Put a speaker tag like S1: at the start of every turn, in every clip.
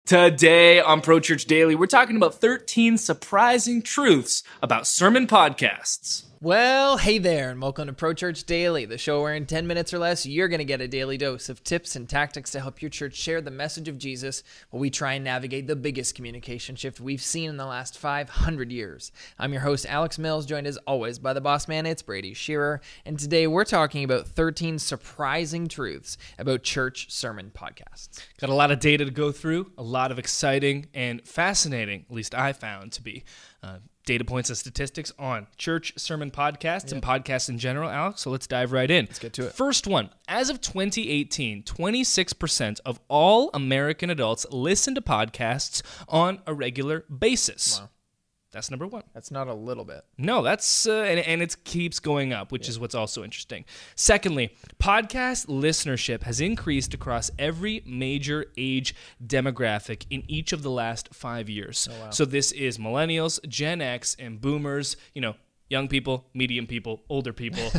S1: Today on Pro Church Daily, we're talking about 13 surprising truths about sermon podcasts.
S2: Well, hey there, and welcome to Pro Church Daily, the show where in 10 minutes or less, you're going to get a daily dose of tips and tactics to help your church share the message of Jesus while we try and navigate the biggest communication shift we've seen in the last 500 years. I'm your host, Alex Mills, joined as always by the boss man, it's Brady, Shearer, and today we're talking about 13 surprising truths about church sermon podcasts.
S1: Got a lot of data to go through, a lot of exciting and fascinating, at least I found to be, data points and statistics on church sermon podcasts and podcasts in general, Alex. So let's dive right in.
S2: Let's get to it.
S1: First one, as of 2018, 26% of all American adults listen to podcasts on a regular basis.
S2: Wow.
S1: That's number one.
S2: That's not a little bit.
S1: No, that's, and it keeps going up, which is what's also interesting. Secondly, podcast listenership has increased across every major age demographic in each of the last 5 years.
S2: Oh, wow.
S1: So this is millennials, Gen X, and boomers, young people, medium people, older people.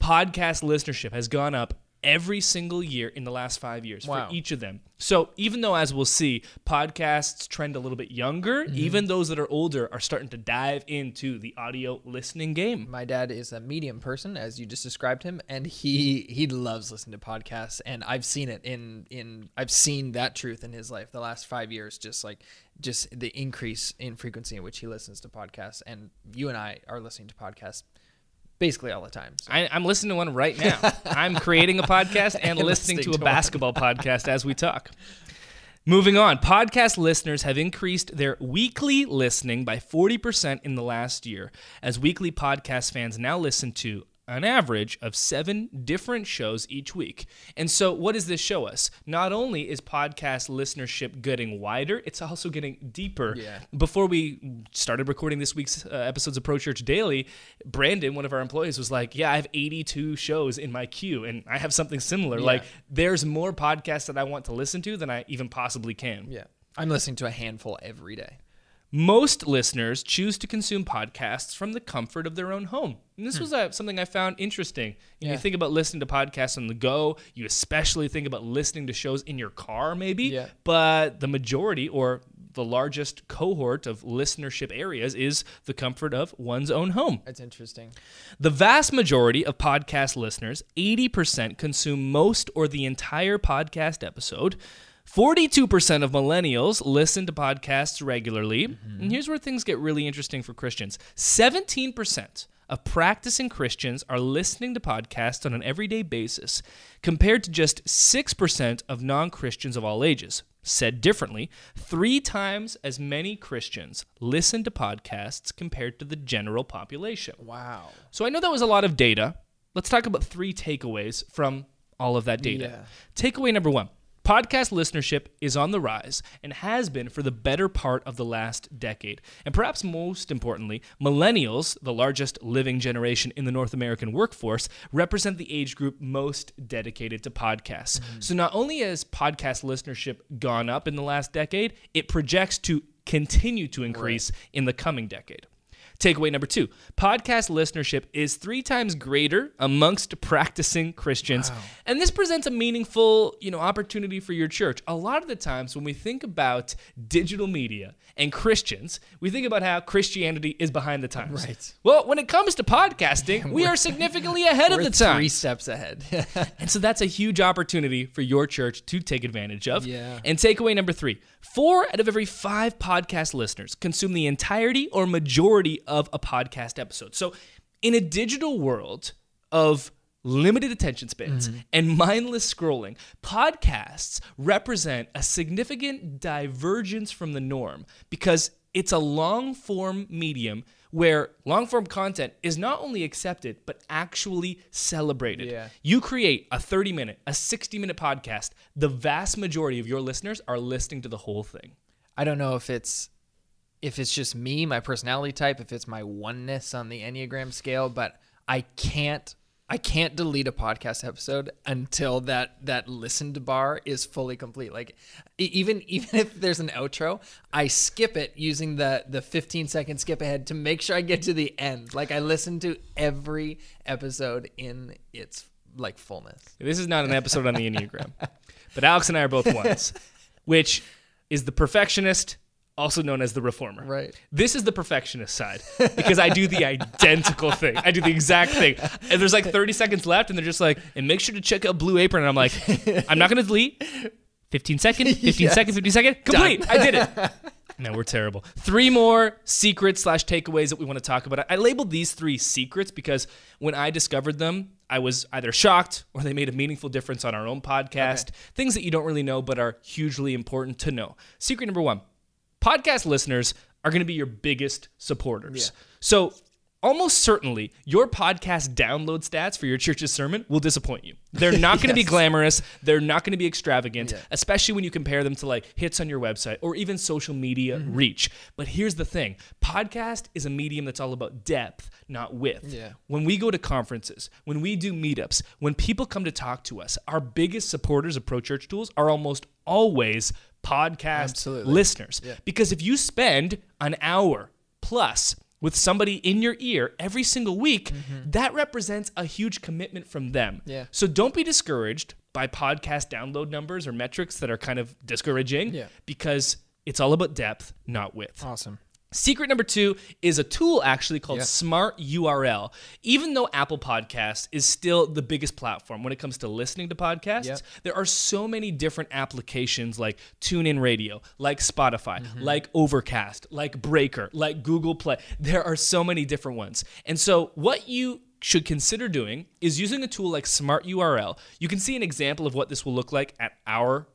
S1: Podcast listenership has gone up every single year in the last 5 years for each of them. So even though, as we'll see, podcasts trend a little bit younger, even those that are older are starting to dive into the audio listening game.
S2: My dad is a medium person, as you just described him, and he loves listening to podcasts, and I've seen it I've seen that truth in his life the last 5 years, just the increase in frequency in which he listens to podcasts, and you and I are listening to podcasts basically all the time. So.
S1: I'm listening to one right now. I'm creating a podcast and listening to a basketball podcast as we talk. Moving on, podcast listeners have increased their weekly listening by 40% in the last year, as weekly podcast fans now listen to an average of 7 different shows each week. And so what does this show us? Not only is podcast listenership getting wider, it's also getting deeper.
S2: Yeah.
S1: Before we started recording this week's episodes of Pro Church Daily, Brandon, one of our employees, was like, I have 82 shows in my queue, and I have something similar.
S2: Yeah.
S1: Like, there's more podcasts that I want to listen to than I even possibly can.
S2: Yeah. I'm listening to a handful every day.
S1: Most listeners choose to consume podcasts from the comfort of their own home. And this was something I found interesting. You think about listening to podcasts on the go. You especially think about listening to shows in your car, maybe.
S2: Yeah.
S1: But the majority, or the largest cohort of listenership areas, is the comfort of one's own home.
S2: That's interesting.
S1: The vast majority of podcast listeners, 80%, consume most or the entire podcast episode. 42% of millennials listen to podcasts regularly. And here's where things get really interesting for Christians. 17% of practicing Christians are listening to podcasts on an everyday basis, compared to just 6% of non-Christians of all ages. Said differently, 3 times as many Christians listen to podcasts compared to the general population.
S2: Wow.
S1: So I know that was a lot of data. Let's talk about 3 takeaways from all of that data.
S2: Yeah.
S1: Takeaway number 1. Podcast listenership is on the rise and has been for the better part of the last decade. And perhaps most importantly, millennials, the largest living generation in the North American workforce, represent the age group most dedicated to podcasts. So not only has podcast listenership gone up in the last decade, it projects to continue to increase in the coming decade. Takeaway number 2, podcast listenership is 3 times greater amongst practicing Christians.
S2: Wow.
S1: And this presents a meaningful, opportunity for your church. A lot of the times when we think about digital media and Christians, we think about how Christianity is behind the times.
S2: Right.
S1: Well, when it comes to podcasting, we are significantly ahead of the time.
S2: 3 steps ahead.
S1: And so that's a huge opportunity for your church to take advantage of.
S2: Yeah.
S1: And takeaway number 3, 4 out of every 5 podcast listeners consume the entirety or majority of a podcast episode. So in a digital world of limited attention spans and mindless scrolling, podcasts represent a significant divergence from the norm because it's a long-form medium where long-form content is not only accepted, but actually celebrated.
S2: Yeah.
S1: You create a 30-minute, a 60-minute podcast, the vast majority of your listeners are listening to the whole thing.
S2: I don't know if it's just me, my personality type, if it's my oneness on the Enneagram scale, but I can't delete a podcast episode until that listened bar is fully complete. Like even if there's an outro, I skip it using the 15-second skip ahead to make sure I get to the end. Like I listen to every episode in its fullness.
S1: This is not an episode on the Enneagram, but Alex and I are both ones, which is the perfectionist, also known as the reformer.
S2: Right.
S1: This is the perfectionist side because I do the identical thing. I do the exact thing. And there's like 30 seconds left and they're just like, and make sure to check out Blue Apron. And I'm like, I'm not going to delete. 15 seconds, 15 seconds, 15 seconds. Complete. Done. I did it. No, we're terrible. 3 more secrets / takeaways that we want to talk about. I labeled these 3 secrets because when I discovered them, I was either shocked or they made a meaningful difference on our own podcast. Okay. Things that you don't really know but are hugely important to know. Secret number 1, podcast listeners are going to be your biggest supporters. Yeah. So almost certainly your podcast download stats for your church's sermon will disappoint you. They're not going to be glamorous. They're not going to be extravagant, especially when you compare them to like hits on your website or even social media reach. But here's the thing. Podcast is a medium that's all about depth, not width. Yeah. When we go to conferences, when we do meetups, when people come to talk to us, our biggest supporters of Pro Church Tools are almost always podcast listeners. Yeah. Because if you spend an hour plus with somebody in your ear every single week, that represents a huge commitment from them. Yeah. So don't be discouraged by podcast download numbers or metrics that are kind of discouraging because it's all about depth, not width.
S2: Awesome.
S1: Secret number 2 is a tool actually called smartURL. Even though Apple Podcasts is still the biggest platform when it comes to listening to podcasts, there are so many different applications like TuneIn Radio, like Spotify, like Overcast, like Breaker, like Google Play. There are so many different ones. And so what you should consider doing is using a tool like smartURL. You can see an example of what this will look like at our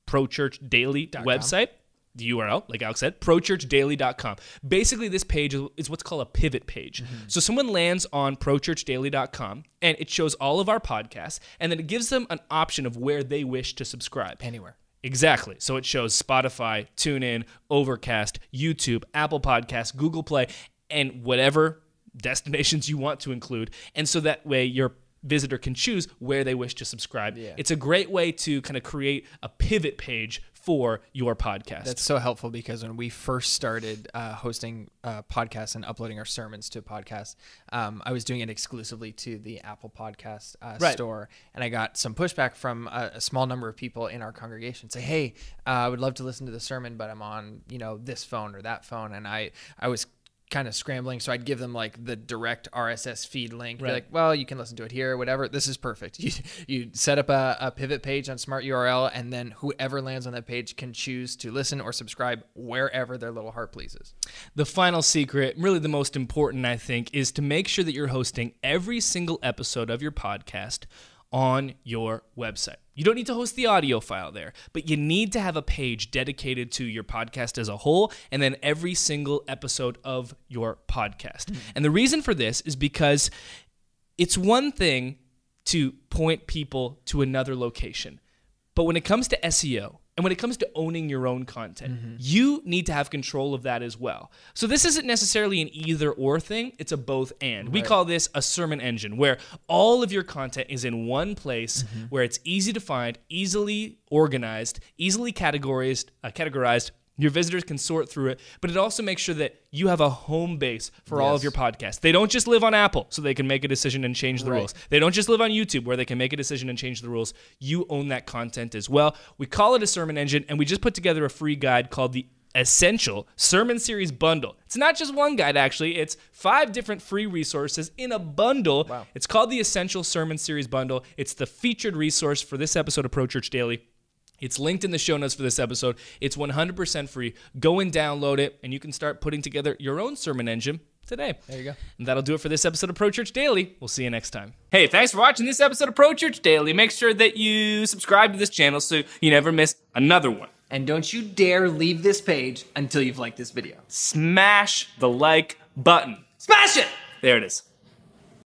S1: Pro Church Daily website. The URL, like Alex said, prochurchdaily.com. Basically, this page is what's called a pivot page. So someone lands on prochurchdaily.com, and it shows all of our podcasts, and then it gives them an option of where they wish to subscribe.
S2: Anywhere.
S1: Exactly. So it shows Spotify, TuneIn, Overcast, YouTube, Apple Podcasts, Google Play, and whatever destinations you want to include. And so that way your visitor can choose where they wish to subscribe. Yeah. It's a great way to kind of create a pivot page for your podcast.
S2: That's so helpful because when we first started hosting podcasts and uploading our sermons to podcasts, I was doing it exclusively to the Apple Podcast store, and I got some pushback from a small number of people in our congregation say, "Hey, I would love to listen to the sermon, but I'm on this phone or that phone," and I was kind of scrambling, so I'd give them like the direct RSS feed link. Be like, well, you can listen to it here, whatever. This is perfect. You set up a pivot page on smartURL, and then whoever lands on that page can choose to listen or subscribe wherever their little heart pleases.
S1: The final secret, really the most important, I think, is to make sure that you're hosting every single episode of your podcast on your website. You don't need to host the audio file there, but you need to have a page dedicated to your podcast as a whole and then every single episode of your podcast. And the reason for this is because it's one thing to point people to another location, but when it comes to SEO, and when it comes to owning your own content, you need to have control of that as well. So this isn't necessarily an either or thing, it's a both and. We call this a sermon engine, where all of your content is in one place, where it's easy to find, easily organized, easily categorized. Your visitors can sort through it, but it also makes sure that you have a home base for all of your podcasts. They don't just live on Apple so they can make a decision and change the rules. They don't just live on YouTube where they can make a decision and change the rules. You own that content as well. We call it a sermon engine, and we just put together a free guide called the Essential Sermon Series Bundle. It's not just one guide, actually. It's 5 different free resources in a bundle. Wow. It's called the Essential Sermon Series Bundle. It's the featured resource for this episode of Pro Church Daily. It's linked in the show notes for this episode. It's 100% free. Go and download it, and you can start putting together your own sermon engine today.
S2: There you go.
S1: And that'll do it for this episode of Pro Church Daily. We'll see you next time. Hey, thanks for watching this episode of Pro Church Daily. Make sure that you subscribe to this channel so you never miss another one.
S2: And don't you dare leave this page until you've liked this video.
S1: Smash the like button.
S2: Smash it!
S1: There it is.